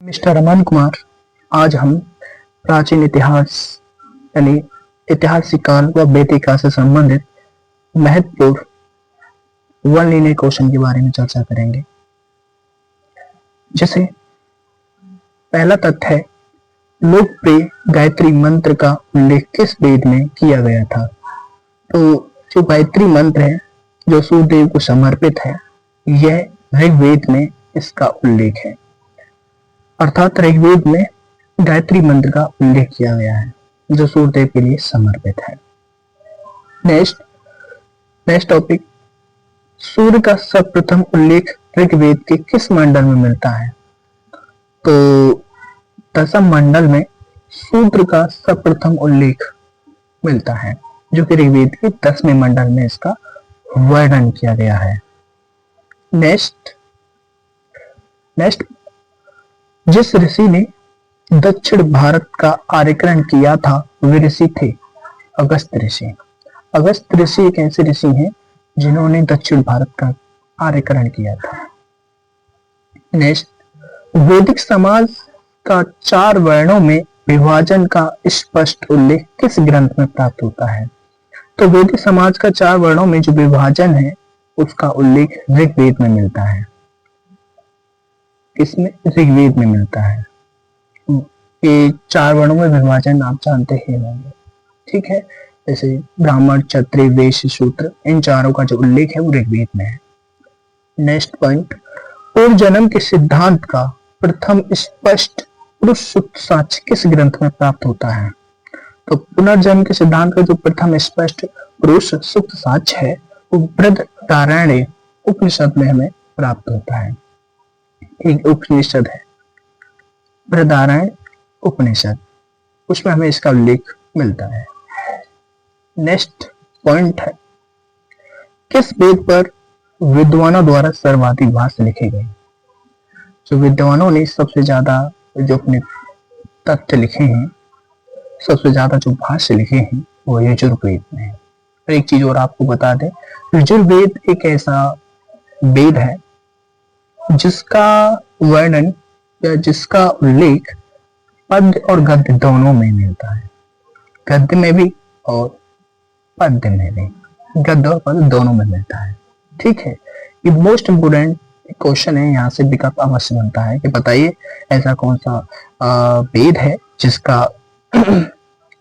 Mister Raman Kumar. आज हम प्राचीन इतिहास यानी ऐतिहासिक काल व वैदिक काल से संबंधित महत्वपूर्ण वन लाइनर क्वेश्चन के बारे में चर्चा करेंगे। जैसे पहला तथ्य है, लोकप्रिय गायत्री मंत्र का उल्लेख किस वेद में किया गया था? तो जो गायत्री मंत्र है जो सूर्यदेव को समर्पित है, यह ऋग्वेद में इसका उल्लेख है। अर्थात ऋग्वेद में गायत्री मंत्र का उल्लेख किया गया है जो सूर्यदेव के लिए समर्पित है। नेक्स्ट टॉपिक, सूर्य का सर्वप्रथम उल्लेख ऋग्वेद के किस मंडल में मिलता है? तो दशम मंडल में सूर्य का सर्वप्रथम उल्लेख मिलता है जो कि ऋग्वेद के 10वें मंडल में इसका वर्णन किया गया है। नेक्स्ट, जिस ऋषि ने दक्षिण भारत का आर्यकरण किया था वे ऋषि थे अगस्त्य ऋषि। अगस्त्य ऋषि एक ऐसे ऋषि हैं जिन्होंने दक्षिण भारत का आर्यकरण किया था। नेक्स्ट, वैदिक समाज का 4 वर्णों में विभाजन का स्पष्ट उल्लेख किस ग्रंथ में प्राप्त होता है? तो वैदिक समाज का 4 वर्णों में जो विभाजन है उसका उल्लेख ऋग्वेद में मिलता है। इसमें ऋग्वेद में मिलता है। ये 4 वर्णों में विभाजन आप जानते ही होंगे, ठीक है। जैसे ब्राह्मण, क्षत्रिय, वैश्य, शूद्र, इन चारों का जो उल्लेख है वो ऋग्वेद में है। नेक्स्ट पॉइंट, पूर्व जन्म के सिद्धांत का प्रथम स्पष्ट पुरुष सूक्त साक्ष्य किस ग्रंथ में प्राप्त होता है? तो पुनर्जन्म के सिद्धांत का जो प्रथम स्पष्ट पुरुष सूक्त साक्ष्य है वो बृहदारण्यक उपनिषद में हमें प्राप्त होता है। एक उपनिषद है बृहदारण्यक उपनिषद, उसमें हमें इसका उल्लेख मिलता है। नेक्स्ट पॉइंट है, किस वेद पर विद्वानों द्वारा सर्वाधिक भाष्य लिखे गए? जो विद्वानों ने सबसे ज्यादा जो अपने तथ्य लिखे हैं, सबसे ज्यादा जो भाष्य लिखे हैं वो यजुर्वेद में है। और एक चीज और आपको बता दें, यजुर्वेद एक ऐसा वेद है जिसका वर्णन या जिसका उल्लेख पद्य और गद्य दोनों में मिलता है। गद्य में भी और पद्य में भी, गद्य और पद्य दोनों में मिलता है, ठीक है। ये मोस्ट इम्पोर्टेंट क्वेश्चन है, यहाँ से विकल्प अवश्य बनता है कि बताइए ऐसा कौन सा वेद है जिसका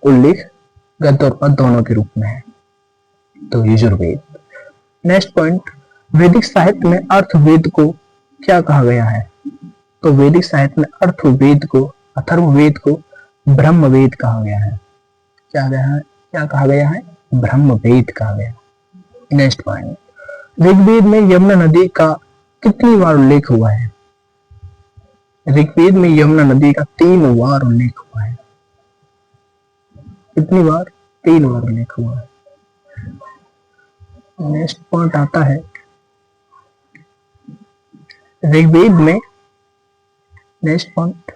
उल्लेख गद्य और पद्य दोनों के रूप में है? तो यजुर्वेद। नेक्स्ट पॉइंट, वैदिक साहित्य में अर्थवेद को क्या कहा गया है? तो वैदिक साहित्य में अर्थवेद को, अथर्ववेद को ब्रह्मवेद कहा गया है। क्या कहा गया है? ब्रह्मवेद कहा गया। नेक्स्ट पॉइंट, ऋग्वेद में यमुना नदी का कितनी बार उल्लेख हुआ है? ऋग्वेद में यमुना नदी का 3 बार उल्लेख हुआ है। कितनी बार? 3 बार उल्लेख हुआ है। नेक्स्ट पॉइंट आता है, ऋग्वेद में, नेक्स्ट पॉइंट,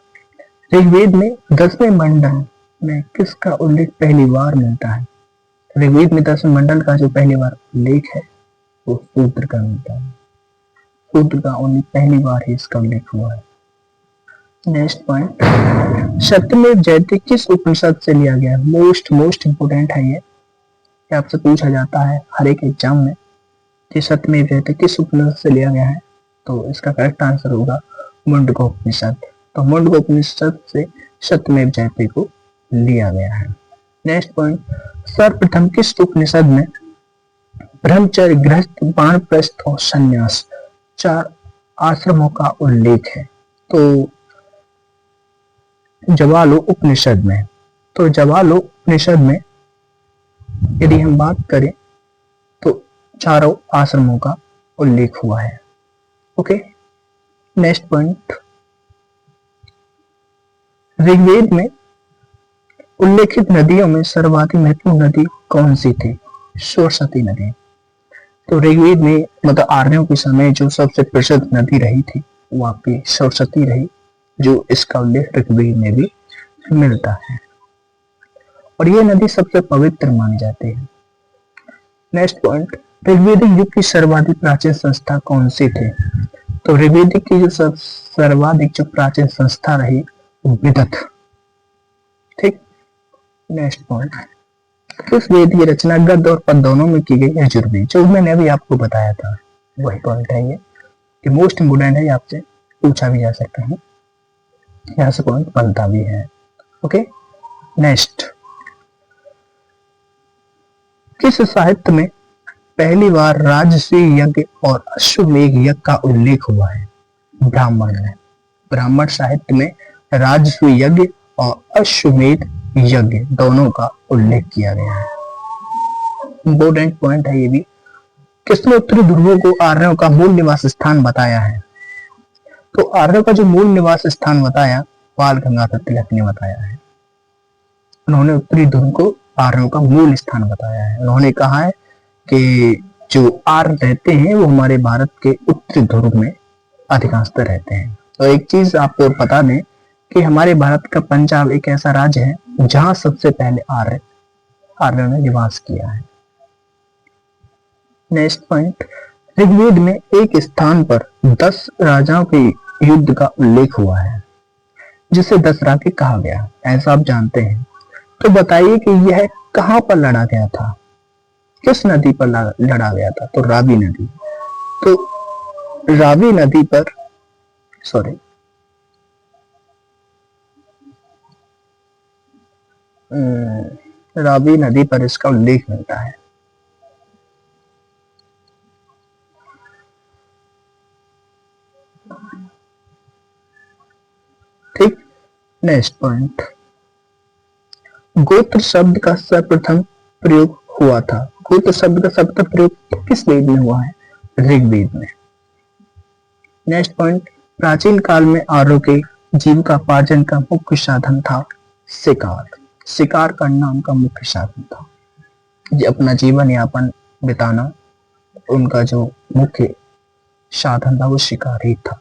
ऋग्वेद में 10वें मंडल में किसका उल्लेख पहली बार मिलता है? ऋग्वेद में 10वें मंडल का जो पहली बार उल्लेख है वो शूद्र का मिलता है। शूद्र का उल्लेख पहली बार ही इसका उल्लेख हुआ है। नेक्स्ट पॉइंट, सत्यमेव जयते किस उपनिषद से लिया गया है? मोस्ट इंपोर्टेंट है ये आपसे पूछा जाता है हर एक एग्जाम में कि सत्यमेव जयते किस उपनिषद से लिया गया है? तो इसका करेक्ट आंसर होगा मुंडकोपनिषद। तो मुंडकोपनिषद से सत्यमेव जयते को लिया गया है। नेक्स्ट पॉइंट, सर्वप्रथम किस उपनिषद में ब्रह्मचर्य, गृहस्थ, वानप्रस्थ और संन्यास 4 आश्रमों का उल्लेख है? तो जवालो उपनिषद में। तो जवालो उपनिषद में यदि हम बात करें तो 4 आश्रमों का उल्लेख हुआ है। ओके। नेक्स्ट पॉइंट, ऋग्वेद में उल्लेखित नदियों में सर्वाधिक महत्वपूर्ण नदी कौन सी थी? सरस्वती नदी। तो ऋग्वेद में मतलब आर्यों के समय जो सबसे प्रसिद्ध नदी रही थी वो आपकी सरस्वती रही, जो इसका उल्लेख ऋग्वेद में भी मिलता है और ये नदी सबसे पवित्र मानी जाती है। नेक्स्ट पॉइंट, ऋग्वेदिक युग की सर्वाधिक प्राचीन संस्था कौन सी थी? तो ऋग्वेदिक की जो सर्वाधिक जो प्राचीन संस्था रही वो विदथ। ठीक, नेक्स्ट पॉइंट, किस वेद की रचना गद्य और पद दोनों में की गई? यजुर्वेद, जो मैंने अभी आपको बताया था वही पॉइंट है ये मोस्ट इंपोर्टेंट है, ये आपसे पूछा भी जा सकता है, यहाँ से पॉइंट बनता भी है। ओके, नेक्स्ट, किस साहित्य में पहली बार राजसी यज्ञ और अश्वमेध यज्ञ का उल्लेख हुआ है? ब्राह्मण में। ब्राह्मण साहित्य में राजसी यज्ञ और अश्वमेध यज्ञ दोनों का उल्लेख किया गया है। इंपोर्टेंट पॉइंट है ये भी। किसने उत्तरी ध्रुवों को आर्यों का मूल निवास स्थान बताया है? तो आर्यों का जो मूल निवास स्थान बताया बाल गंगाधर तिलक ने बताया है। उन्होंने उत्तरी ध्रुव को आर्यों का मूल स्थान बताया है। उन्होंने कहा है कि जो आर्य रहते हैं वो हमारे भारत के उत्तरी ध्रुव में अधिकांशतः रहते हैं। तो एक चीज आपको बता दें कि हमारे भारत का पंजाब एक ऐसा राज्य है जहां सबसे पहले आर्यों ने निवास किया है। नेक्स्ट पॉइंट, ऋग्वेद में एक स्थान पर 10 राजाओं के युद्ध का उल्लेख हुआ है जिसे 10 राके कहा गया, ऐसा आप जानते हैं। तो बताइए कि यह कहां पर लड़ा गया था, किस नदी पर लड़ा गया था? तो रावी नदी। तो रावी नदी पर रावी नदी पर इसका उल्लेख मिलता है। ठीक, नेक्स्ट पॉइंट, गोत्र शब्द का सर्वप्रथम प्रयोग हुआ था। गोत्र शब्द का सर्वप्रथम प्रयोग किस वेद में हुआ है? ऋग्वेद में। नेक्स्ट पॉइंट, प्राचीन काल में आर्यों के जीविकोपार्जन का मुख्य साधन था शिकार। शिकार करना उनका मुख्य साधन था, ये अपना जीवन यापन बिताना उनका जो मुख्य साधन था वो शिकार ही था।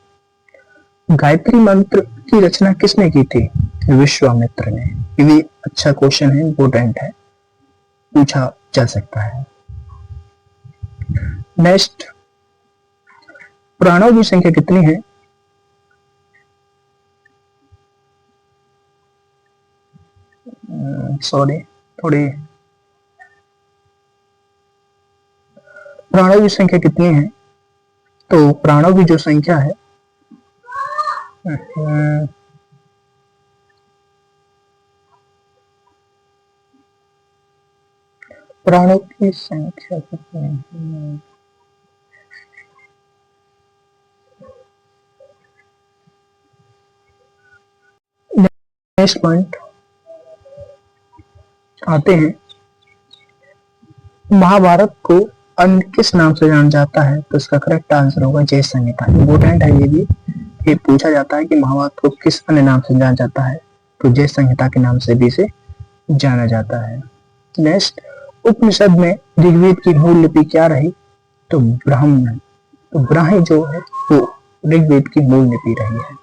गायत्री मंत्र की रचना किसने की थी? विश्वामित्र ने। ये भी अच्छा क्वेश्चन है, इंपोर्टेंट है, पूछा जा सकता है। नेक्स्ट, पुराणों की संख्या कितनी है? थोड़ी प्राणों की संख्या कितनी है? तो प्राणों की जो संख्या है प्राणों की संख्या कितनी है? नेक्स्ट पॉइंट आते हैं, महाभारत को अन्य किस नाम से जाना जाता है? तो इसका करेक्ट आंसर होगा जय संहिता। इंपोर्टेंट है ये भी, ये पूछा जाता है कि महाभारत को किस अन्य नाम से जाना जाता है? तो जय संहिता के नाम से भी इसे जाना जाता है। नेक्स्ट, उपनिषद में ऋग्वेद की मूल लिपि क्या रही? तो ब्राह्मण। तो ब्राह्मी जो है वो ऋग्वेद की मूल लिपि रही है।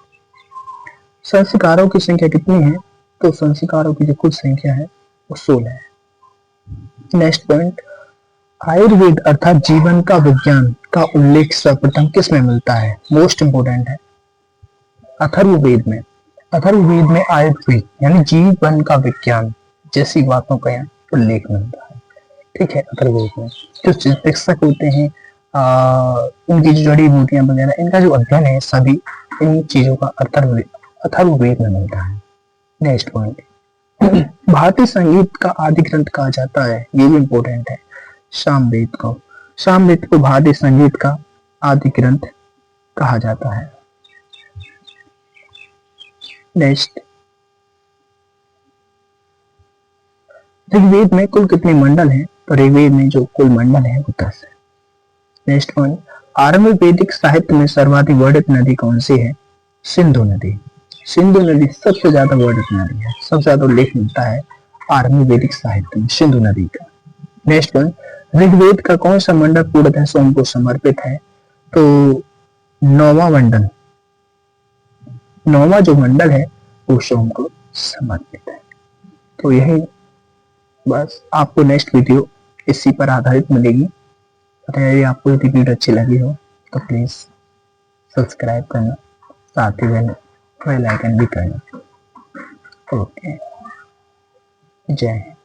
संस्कारों की संख्या कितनी है? तो संस्कारों की जो कुल संख्या है वो 16 है। नेक्स्ट पॉइंट, आयुर्वेद अर्थात जीवन का विज्ञान का उल्लेख सर्वप्रथम किस में मिलता है? मोस्ट इंपोर्टेंट है, अथर्ववेद में। अथर्ववेद में आयुर्वेद यानी जीवन का विज्ञान जैसी बातों का यहाँ उल्लेख मिलता है। ठीक है, अथर्ववेद में जो चिकित्सक होते हैं उनकी जो जड़ी बूटियां वगैरह इनका जो अध्ययन है सभी इन चीजों का अथर्ववेद में मिलता है। नेक्स्ट पॉइंट, भारतीय संगीत का आदि ग्रंथ कहा जाता है, ये भी इंपोर्टेंट है, सामवेद को। सामवेद को भारतीय संगीत का आदि ग्रंथ कहा जाता है। नेक्स्ट, ऋग्वेद में कुल कितने मंडल हैं? तो ऋग्वेद में जो कुल मंडल है वो 10 है। नेक्स्ट पॉइंट, आरंभिक वैदिक साहित्य में सर्वाधिक वर्णित नदी कौन सी है? सिंधु नदी। सिंधु नदी सबसे ज्यादा वर्णित नदी है, सबसे ज्यादा उल्लेख मिलता है आरंभिक वैदिक साहित्य में सिंधु नदी का। नेक्स्ट पॉइंट, ऋग्वेद का कौन सा मंडल पूर्णतः सोम को समर्पित है? तो नौवां मंडल, नौवां जो मंडल है वो सोम को समर्पित है। तो यही बस, आपको नेक्स्ट वीडियो इसी पर आधारित मिलेगी। अगर आपको यदि वीडियो अच्छी लगी हो तो प्लीज सब्सक्राइब करना, साथ ही बेल आइकन भी करना। ओके, जय हिंद।